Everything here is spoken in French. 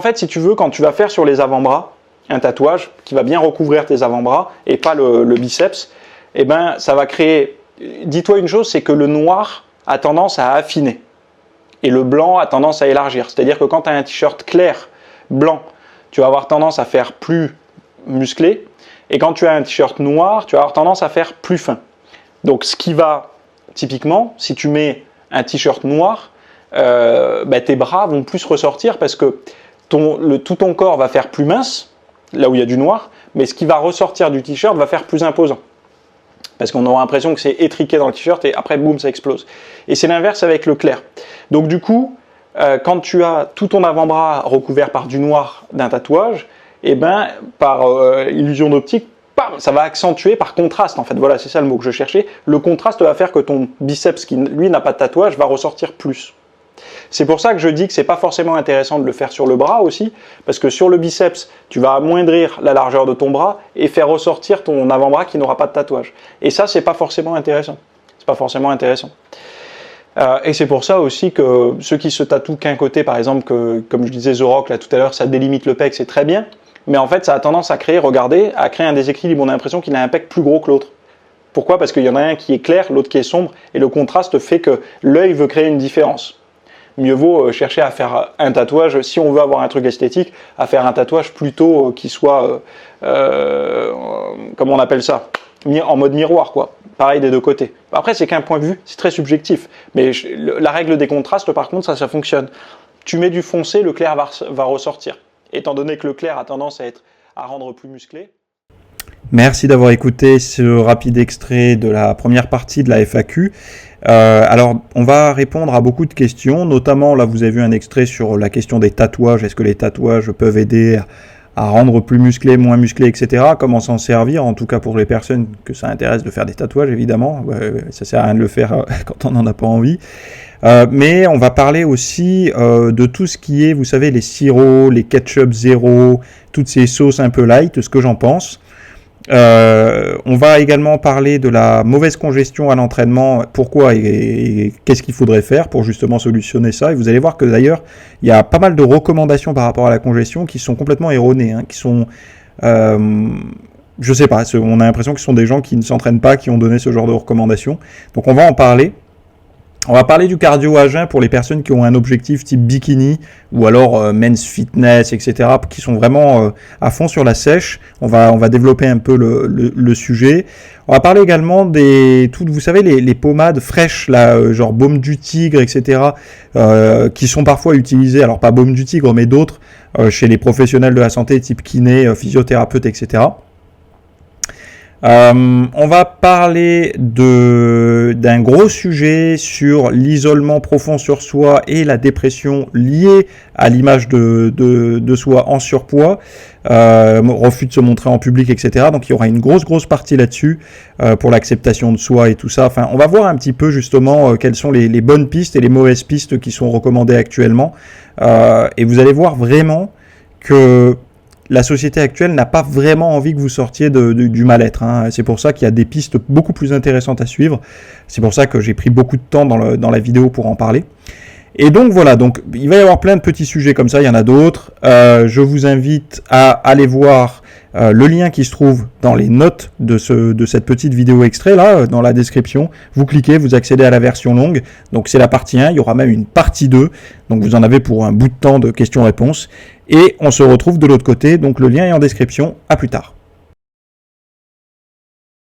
En fait, si tu veux, quand tu vas faire sur les avant-bras un tatouage qui va bien recouvrir tes avant-bras et pas le biceps, eh ben, ça va créer... Dis-toi une chose, c'est que le noir a tendance à affiner et le blanc a tendance à élargir. C'est-à-dire que quand tu as un t-shirt clair, blanc, tu vas avoir tendance à faire plus musclé, et quand tu as un t-shirt noir, tu vas avoir tendance à faire plus fin. Donc ce qui va, typiquement, si tu mets un t-shirt noir, tes bras vont plus ressortir parce que tout ton corps va faire plus mince, là où il y a du noir, mais ce qui va ressortir du t-shirt va faire plus imposant. Parce qu'on aura l'impression que c'est étriqué dans le t-shirt et après, boum, ça explose. Et c'est l'inverse avec le clair. Donc du coup, quand tu as tout ton avant-bras recouvert par du noir d'un tatouage, et ben, par illusion d'optique, ça va accentuer par contraste, en fait. Voilà, c'est ça le mot que je cherchais. Le contraste va faire que ton biceps, qui lui n'a pas de tatouage, va ressortir plus. C'est pour ça que je dis que c'est pas forcément intéressant de le faire sur le bras aussi, parce que sur le biceps, tu vas amoindrir la largeur de ton bras et faire ressortir ton avant-bras qui n'aura pas de tatouage. Et ça, c'est pas forcément intéressant. C'est pas forcément intéressant. Et c'est pour ça aussi que ceux qui se tatouent qu'un côté, par exemple, comme je disais The Rock là tout à l'heure, ça délimite le pec, c'est très bien, mais en fait, ça a tendance à créer, regardez, à créer un déséquilibre. On a l'impression qu'il a un pec plus gros que l'autre. Pourquoi? Parce qu'il y en a un qui est clair, l'autre qui est sombre, et le contraste fait que l'œil veut créer une différence. Mieux vaut chercher à faire un tatouage, si on veut avoir un truc esthétique, à faire un tatouage plutôt qui soit, comment on appelle ça, en mode miroir, quoi. Pareil des deux côtés. Après, c'est qu'un point de vue, c'est très subjectif. Mais la règle des contrastes, par contre, ça fonctionne. Tu mets du foncé, le clair va ressortir. Étant donné que le clair a tendance à rendre plus musclé. Merci d'avoir écouté ce rapide extrait de la première partie de la FAQ. Alors, on va répondre à beaucoup de questions, notamment, là, vous avez vu un extrait sur la question des tatouages. Est-ce que les tatouages peuvent aider à rendre plus musclé, moins musclé, etc. Comment s'en servir, en tout cas pour les personnes que ça intéresse de faire des tatouages, évidemment. Ça sert à rien de le faire quand on n'en a pas envie. Mais on va parler aussi de tout ce qui est, vous savez, les sirops, les ketchup zéro, toutes ces sauces un peu light, ce que j'en pense. On va également parler de la mauvaise congestion à l'entraînement, pourquoi et qu'est-ce qu'il faudrait faire pour justement solutionner ça. Et vous allez voir que d'ailleurs, il y a pas mal de recommandations par rapport à la congestion qui sont complètement erronées, qui sont... je sais pas, on a l'impression que ce sont des gens qui ne s'entraînent pas, qui ont donné ce genre de recommandations. Donc on va en parler. On va parler du cardio à jeun pour les personnes qui ont un objectif type bikini ou alors men's fitness, etc., qui sont vraiment à fond sur la sèche. On va développer un peu le sujet. On va parler également vous savez, les pommades fraîches, là, genre baume du tigre, etc., qui sont parfois utilisées, alors pas baume du tigre, mais d'autres, chez les professionnels de la santé, type kiné, physiothérapeute, etc. On va parler d'un gros sujet sur l'isolement profond sur soi et la dépression liée à l'image de soi en surpoids, refus de se montrer en public, etc. Donc il y aura une grosse partie là-dessus pour l'acceptation de soi et tout ça. Enfin, on va voir un petit peu justement quelles sont les bonnes pistes et les mauvaises pistes qui sont recommandées actuellement. Et vous allez voir vraiment que la société actuelle n'a pas vraiment envie que vous sortiez du mal-être. C'est pour ça qu'il y a des pistes beaucoup plus intéressantes à suivre. C'est pour ça que j'ai pris beaucoup de temps dans la vidéo pour en parler. Et donc voilà, donc il va y avoir plein de petits sujets comme ça, il y en a d'autres. Je vous invite à aller voir le lien qui se trouve dans les notes de cette petite vidéo extrait là, dans la description. Vous cliquez, vous accédez à la version longue. Donc c'est la partie 1, il y aura même une partie 2. Donc vous en avez pour un bout de temps de questions-réponses. Et on se retrouve de l'autre côté, donc le lien est en description. À plus tard.